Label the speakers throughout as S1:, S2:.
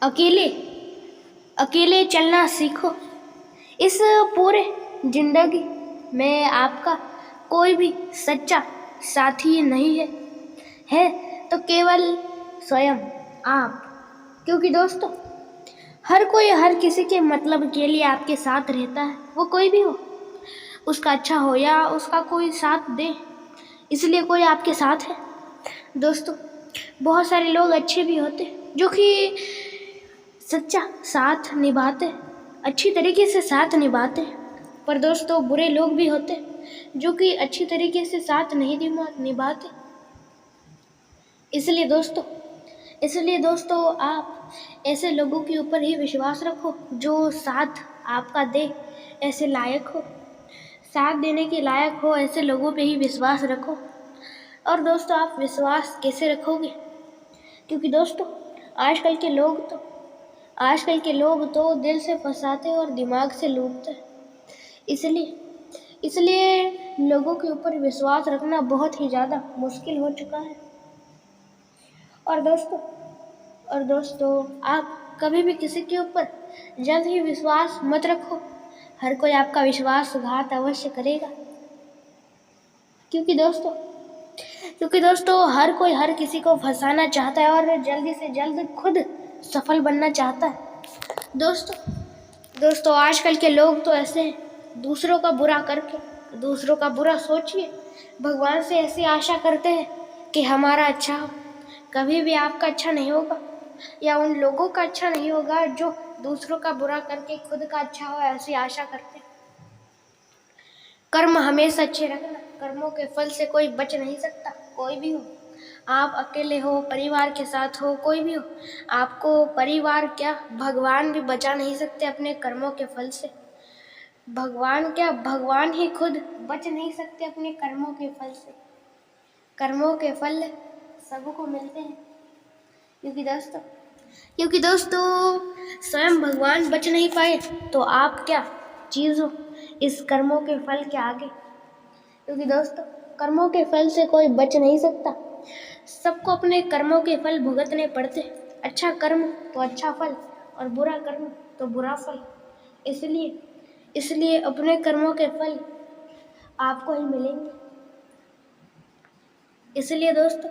S1: अकेले अकेले चलना सीखो। इस पूरे जिंदगी में आपका कोई भी सच्चा साथी नहीं है तो केवल स्वयं आप। क्योंकि दोस्तों हर कोई हर किसी के मतलब के लिए आपके साथ रहता है, वो कोई भी हो, उसका अच्छा हो या उसका कोई साथ दे, इसलिए कोई आपके साथ है। दोस्तों बहुत सारे लोग अच्छे भी होते जो कि सच्चा साथ निभाते, अच्छी तरीके से साथ निभाते, पर दोस्तों बुरे लोग भी होते जो कि अच्छी तरीके से साथ नहीं निभाते। इसलिए दोस्तों आप ऐसे लोगों के ऊपर ही विश्वास रखो जो साथ आपका दे, ऐसे लायक हो, साथ देने के लायक हो, ऐसे लोगों पे ही विश्वास रखो। और दोस्तों आप विश्वास कैसे रखोगे? क्योंकि दोस्तों आजकल के लोग तो दिल से फंसाते और दिमाग से लूटते। इसलिए लोगों के ऊपर विश्वास रखना बहुत ही ज़्यादा मुश्किल हो चुका है। और दोस्तों आप कभी भी किसी के ऊपर जल्द ही विश्वास मत रखो। हर कोई आपका विश्वासघात अवश्य करेगा। क्योंकि दोस्तों हर कोई हर किसी को फंसाना चाहता है और जल्दी से जल्द खुद सफल बनना चाहता है। दोस्तों आजकल के लोग तो ऐसे हैं, दूसरों का बुरा करके, दूसरों का बुरा सोचिए, भगवान से ऐसी आशा करते हैं कि हमारा अच्छा हो। कभी भी आपका अच्छा नहीं होगा या उन लोगों का अच्छा नहीं होगा जो दूसरों का बुरा करके खुद का अच्छा हो, ऐसी आशा करते हैं। कर्म हमेशा अच्छे रखना, कर्मों के फल से कोई बच नहीं सकता, कोई भी हो, आप अकेले हो, परिवार के साथ हो, कोई भी हो, आपको परिवार क्या भगवान भी बचा नहीं सकते अपने कर्मों के फल से। भगवान ही खुद बच नहीं सकते अपने कर्मों के फल से। कर्मों के फल सबको मिलते हैं। क्योंकि दोस्तों स्वयं भगवान बच नहीं पाए तो आप क्या चीज़ हो इस कर्मों के फल के आगे। क्योंकि दोस्तों कर्मों के फल से कोई बच नहीं सकता, सबको अपने कर्मों के फल भुगतने पड़ते। अच्छा कर्म तो अच्छा फल और बुरा कर्म तो बुरा फल। इसलिए अपने कर्मों के फल आपको ही मिलेंगे। इसलिए दोस्तों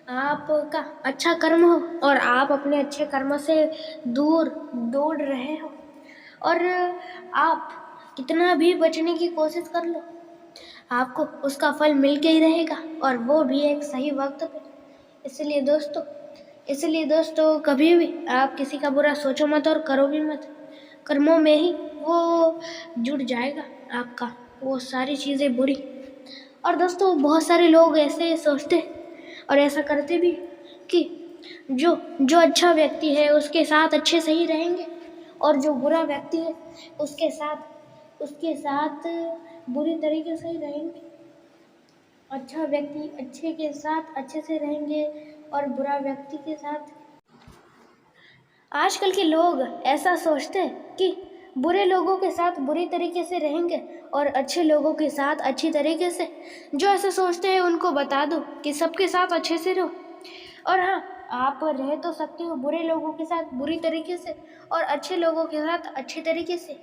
S1: आपका अच्छा कर्म हो और आप अपने अच्छे कर्मों से दूर दौड़ रहे हो और आप कितना भी बचने की कोशिश कर लो, आपको उसका फल मिल के ही रहेगा और वो भी एक सही वक्त पे। इसलिए दोस्तों कभी भी आप किसी का बुरा सोचो मत और करो भी मत। कर्मों में ही वो जुड़ जाएगा आपका, वो सारी चीज़ें बुरी। और दोस्तों बहुत सारे लोग ऐसे सोचते और ऐसा करते भी कि जो अच्छा व्यक्ति है उसके साथ अच्छे से ही रहेंगे और जो बुरा व्यक्ति है उसके साथ बुरी तरीके से ही रहेंगे। अच्छा व्यक्ति अच्छे के साथ अच्छे से रहेंगे और बुरा व्यक्ति के साथ। आजकल के लोग ऐसा सोचते हैं कि बुरे लोगों के साथ बुरी तरीके से रहेंगे और अच्छे लोगों के साथ अच्छी तरीके से। जो ऐसा सोचते हैं उनको बता दो कि सबके साथ अच्छे से रहो। और हाँ, आप रह तो सकते हो बुरे लोगों के साथ बुरी तरीके से और अच्छे लोगों के साथ अच्छे तरीके से,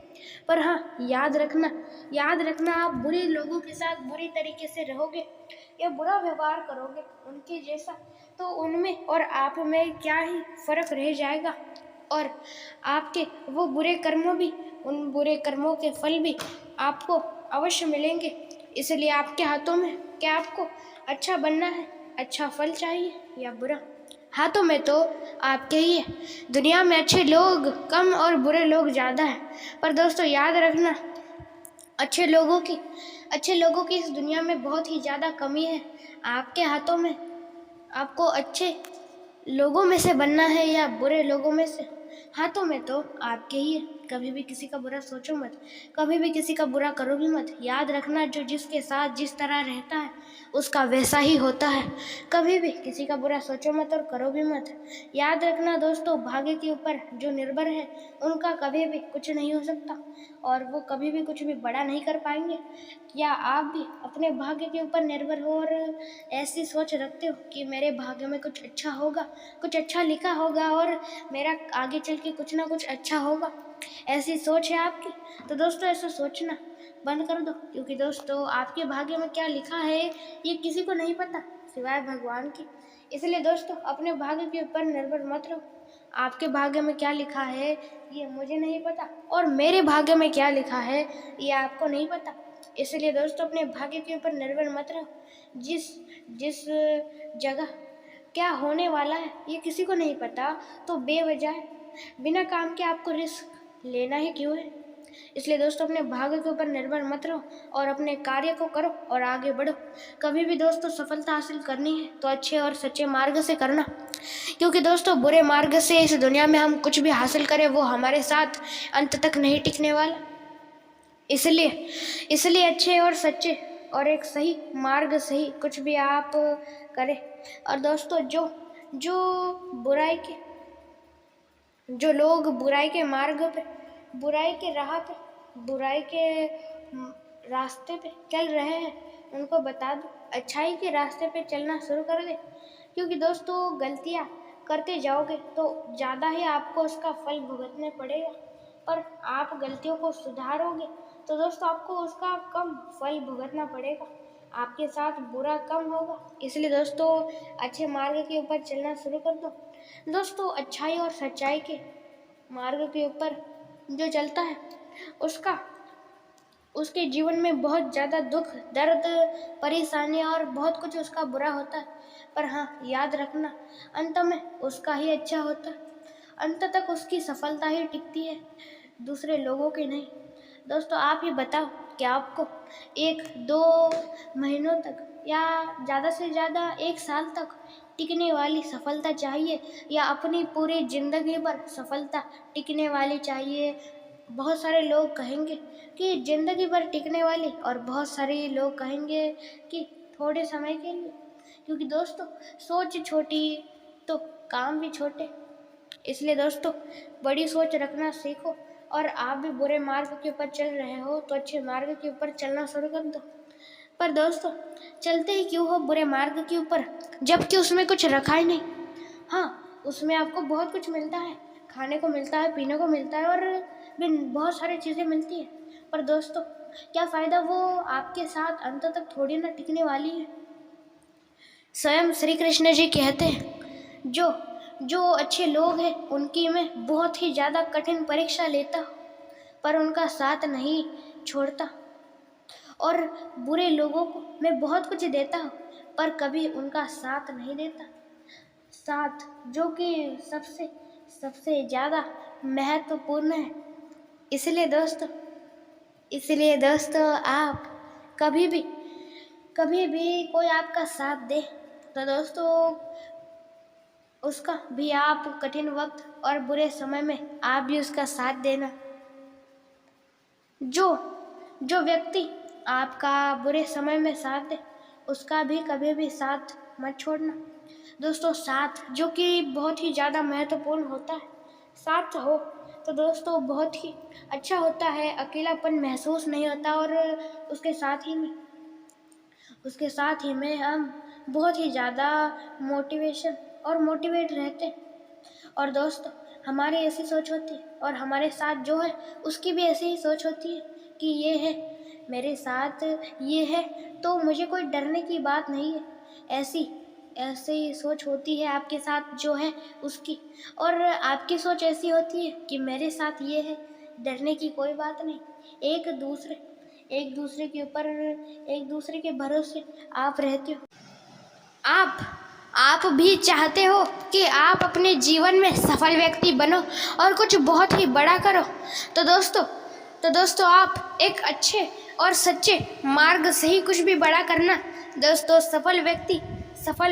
S1: पर हाँ याद रखना आप बुरे लोगों के साथ बुरी तरीके से रहोगे या बुरा व्यवहार करोगे उनके जैसा, तो उनमें और आप में क्या ही फर्क रह जाएगा और आपके वो बुरे कर्मों भी, उन बुरे कर्मों के फल भी आपको अवश्य मिलेंगे। इसलिए आपके हाथों में क्या आपको अच्छा बनना है, अच्छा फल चाहिए या बुरा, हाथों में तो आपके ही है। दुनिया में अच्छे लोग कम और बुरे लोग ज़्यादा हैं, पर दोस्तों याद रखना अच्छे लोगों की इस दुनिया में बहुत ही ज़्यादा कमी है। आपके हाथों में आपको अच्छे लोगों में से बनना है या बुरे लोगों में से, हाथों में तो आपके ही है। कभी भी किसी का बुरा सोचो मत, कभी भी किसी का बुरा करो भी मत। याद रखना, जो जिसके साथ जिस तरह रहता है उसका वैसा ही होता है। कभी भी किसी का बुरा सोचो मत और करो भी मत। याद रखना दोस्तों, भाग्य के ऊपर जो निर्भर है उनका कभी भी कुछ नहीं हो सकता और वो कभी भी कुछ भी बड़ा नहीं कर पाएंगे। क्या आप भी अपने भाग्य के ऊपर निर्भर हो और ऐसी सोच रखते हो कि मेरे भाग्य में कुछ अच्छा होगा, कुछ अच्छा लिखा होगा और मेरा आगे चल के कुछ ना कुछ अच्छा होगा? ऐसी सोच है आपकी? तो दोस्तों ऐसा सोचना बंद कर दो, क्योंकि दोस्तों आपके भाग्य में क्या लिखा है ये किसी को नहीं पता सिवाय भगवान की। इसलिए दोस्तों अपने भाग्य के ऊपर निर्भर मत रहो। आपके भाग्य में क्या लिखा है ये मुझे नहीं पता और मेरे भाग्य में क्या लिखा है ये आपको नहीं पता। इसलिए दोस्तों अपने भाग्य के ऊपर निर्भर मत रहो। जिस जिस जगह क्या होने वाला है ये किसी को नहीं पता, तो बेवजह बिना काम के आपको रिस्क लेना ही क्यों है? इसलिए दोस्तों अपने भाग्य के ऊपर निर्भर मत रहो और अपने कार्य को करो और आगे बढ़ो। कभी भी दोस्तों सफलता हासिल करनी है तो अच्छे और सच्चे मार्ग से करना, क्योंकि दोस्तों बुरे मार्ग से इस दुनिया में हम कुछ भी हासिल करें वो हमारे साथ अंत तक नहीं टिकने वाला। इसलिए अच्छे और सच्चे और एक सही मार्ग से ही कुछ भी आप करें। और दोस्तों जो लोग बुराई के मार्ग पे, बुराई के राह पे, बुराई के रास्ते पे चल रहे हैं उनको बता दो अच्छाई के रास्ते पे चलना शुरू कर दे, क्योंकि दोस्तों गलतियाँ करते जाओगे तो ज़्यादा ही आपको उसका फल भुगतने पड़ेगा, पर आप गलतियों को सुधारोगे तो दोस्तों आपको उसका कम फल भुगतना पड़ेगा, आपके साथ बुरा कम होगा। इसलिए दोस्तों अच्छे मार्ग के ऊपर चलना शुरू कर दो। दोस्तों अच्छाई और सच्चाई के मार्ग के ऊपर जो चलता है उसके जीवन में बहुत ज़्यादा दुख, दर्द, परेशानियाँ और बहुत कुछ उसका बुरा होता है, पर हाँ याद रखना अंत में उसका ही अच्छा होता है। अंत तक उसकी सफलता ही टिकती है, दूसरे लोगों की नहीं। दोस्तों आप ही बताओ कि आपको 1-2 महीनों तक या ज़्यादा से ज़्यादा 1 साल तक टिकने वाली सफलता चाहिए या अपनी पूरी ज़िंदगी भर सफलता टिकने वाली चाहिए? बहुत सारे लोग कहेंगे कि ज़िंदगी भर टिकने वाली और बहुत सारे लोग कहेंगे कि थोड़े समय के लिए, क्योंकि दोस्तों सोच छोटी तो काम भी छोटे। इसलिए दोस्तों बड़ी सोच रखना सीखो और आप भी बुरे मार्ग के ऊपर चल रहे हो तो अच्छे मार्ग के ऊपर चलना शुरू कर दो। पर दोस्तों चलते ही क्यों हो बुरे मार्ग के ऊपर, जबकि उसमें कुछ रखा ही नहीं? हाँ उसमें आपको बहुत कुछ मिलता है, खाने को मिलता है, पीने को मिलता है और भी बहुत सारी चीज़ें मिलती हैं, पर दोस्तों क्या फ़ायदा, वो आपके साथ अंत तक थोड़ी ना टिकने वाली है। स्वयं श्री कृष्ण जी कहते हैं जो अच्छे लोग हैं उनकी मैं बहुत ही ज़्यादा कठिन परीक्षा लेता हूँ पर उनका साथ नहीं छोड़ता, और बुरे लोगों को मैं बहुत कुछ देता हूँ पर कभी उनका साथ नहीं देता, साथ जो कि सबसे ज़्यादा महत्वपूर्ण है। इसलिए दोस्तों आप कभी भी कोई आपका साथ दे तो दोस्तों उसका भी आप कठिन वक्त और बुरे समय में आप भी उसका साथ देना। जो व्यक्ति आपका बुरे समय में साथ दे उसका भी कभी भी साथ मत छोड़ना। दोस्तों साथ जो कि बहुत ही ज़्यादा महत्वपूर्ण होता है, साथ हो तो दोस्तों बहुत ही अच्छा होता है, अकेलापन महसूस नहीं होता और उसके साथ ही में हम बहुत ही ज़्यादा मोटिवेट रहते हैं। और दोस्तों हमारी ऐसी सोच होती है और हमारे साथ जो है उसकी भी ऐसी ही सोच होती है कि ये है मेरे साथ, ये है तो मुझे कोई डरने की बात नहीं है। ऐसी सोच होती है आपके साथ जो है उसकी, और आपकी सोच ऐसी होती है कि मेरे साथ ये है, डरने की कोई बात नहीं। एक दूसरे के ऊपर, एक दूसरे के भरोसे आप रहते हो। आप भी चाहते हो कि आप अपने जीवन में सफल व्यक्ति बनो और कुछ बहुत ही बड़ा करो, तो दोस्तों आप एक अच्छे और सच्चे मार्ग से ही कुछ भी बड़ा करना। दोस्तों सफल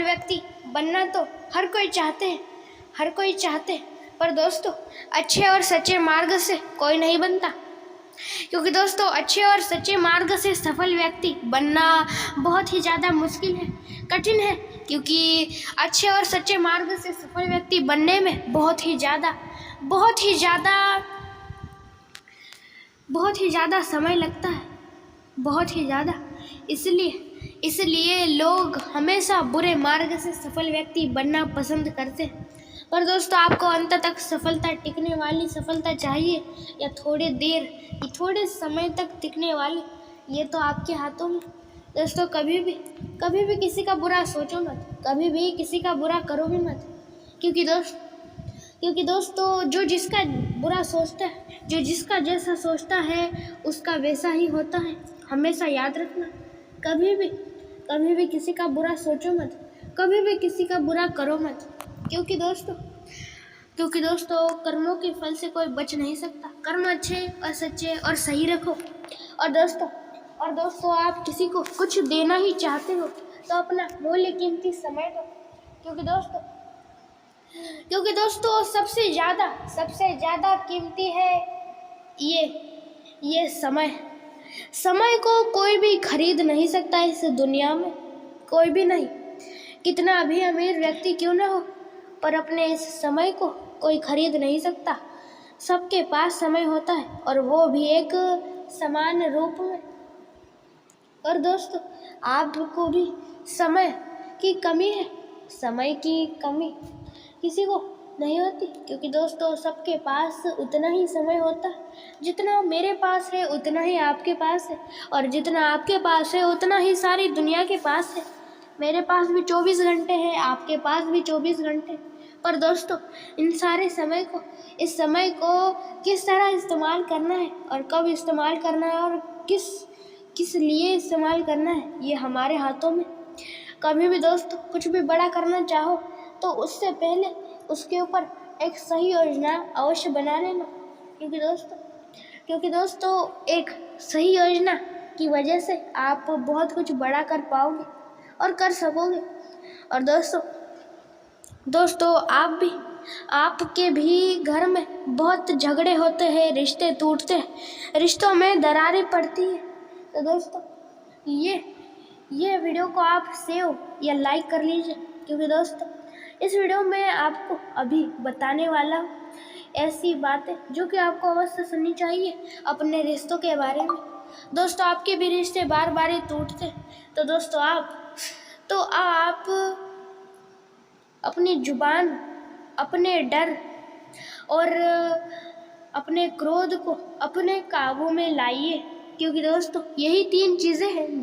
S1: व्यक्ति बनना तो हर कोई चाहते हैं, पर दोस्तों अच्छे और सच्चे मार्ग से कोई नहीं बनता, क्योंकि दोस्तों अच्छे और सच्चे मार्ग से सफल व्यक्ति बनना बहुत ही ज़्यादा मुश्किल है, कठिन है, क्योंकि अच्छे और सच्चे मार्ग से सफल व्यक्ति बनने में बहुत ही ज़्यादा समय लगता है, बहुत ही ज़्यादा। इसलिए लोग हमेशा बुरे मार्ग से सफल व्यक्ति बनना पसंद करते हैं। पर दोस्तों आपको अंत तक सफलता, टिकने वाली सफलता चाहिए या थोड़े समय तक टिकने वाली, ये तो आपके हाथों में। दोस्तों कभी भी किसी का बुरा सोचो मत, कभी भी किसी का बुरा करो भी मत, क्योंकि दोस्तों जो जिसका बुरा सोचता है, जो जिसका जैसा सोचता है उसका वैसा ही होता है। हमेशा याद रखना, कभी भी किसी का बुरा सोचो मत, कभी भी किसी का बुरा करो मत, क्योंकि दोस्तों कर्मों के फल से कोई बच नहीं सकता। कर्म अच्छे और सच्चे और सही रखो। और दोस्तों आप किसी को कुछ देना ही चाहते हो तो अपना मूल्य कीमती समय दो, क्योंकि दोस्तों सबसे ज़्यादा कीमती है ये समय को कोई भी खरीद नहीं सकता इस दुनिया में, कोई भी नहीं, कितना भी अमीर व्यक्ति क्यों ना हो, पर अपने इस समय को कोई खरीद नहीं सकता। सबके पास समय होता है और वो भी एक समान रूप में। और दोस्तों आपको भी समय की कमी है, समय की कमी किसी को नहीं होती, क्योंकि दोस्तों सबके पास उतना ही समय होता है, जितना मेरे पास है उतना ही आपके पास है, और जितना आपके पास है उतना ही सारी दुनिया के पास है। मेरे पास भी 24 घंटे हैं, आपके पास भी 24 घंटे। पर दोस्तों इस समय को किस तरह इस्तेमाल करना है और कब इस्तेमाल करना है और किस लिए इस्तेमाल करना है, ये हमारे हाथों में। कभी भी दोस्तों कुछ भी बड़ा करना चाहो तो उससे पहले उसके ऊपर एक सही योजना अवश्य बना लेना, क्योंकि दोस्तों एक सही योजना की वजह से आप बहुत कुछ बड़ा कर पाओगे और कर सकोगे। और दोस्तों आपके भी घर में बहुत झगड़े होते हैं, रिश्ते टूटते हैं, रिश्तों में दरारें पड़ती है। तो दोस्तों ये वीडियो को आप सेव या लाइक कर लीजिए, क्योंकि दोस्तों इस वीडियो में आपको अभी बताने वाला हूँ ऐसी बातें जो कि आपको अवश्य सुननी चाहिए अपने रिश्तों के बारे में। दोस्तों आपके भी रिश्ते बार बार ही टूटते हैं, तो दोस्तों आप अपनी जुबान, अपने डर और अपने क्रोध को अपने काबू में लाइए, क्योंकि दोस्तों यही 3 चीज़ें हैं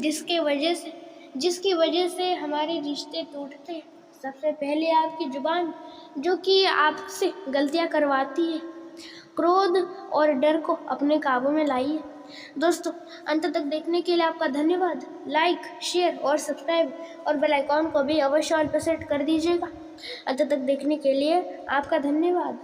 S1: जिसकी वजह से हमारे रिश्ते टूटते हैं। सबसे पहले आपकी जुबान जो कि आपसे गलतियां करवाती है, क्रोध और डर को अपने काबू में लाइए। दोस्तों अंत तक देखने के लिए आपका धन्यवाद। लाइक, शेयर और सब्सक्राइब और बेल आइकॉन को भी अवश्य ऑल पर सेट कर दीजिएगा। अंत तक देखने के लिए आपका धन्यवाद।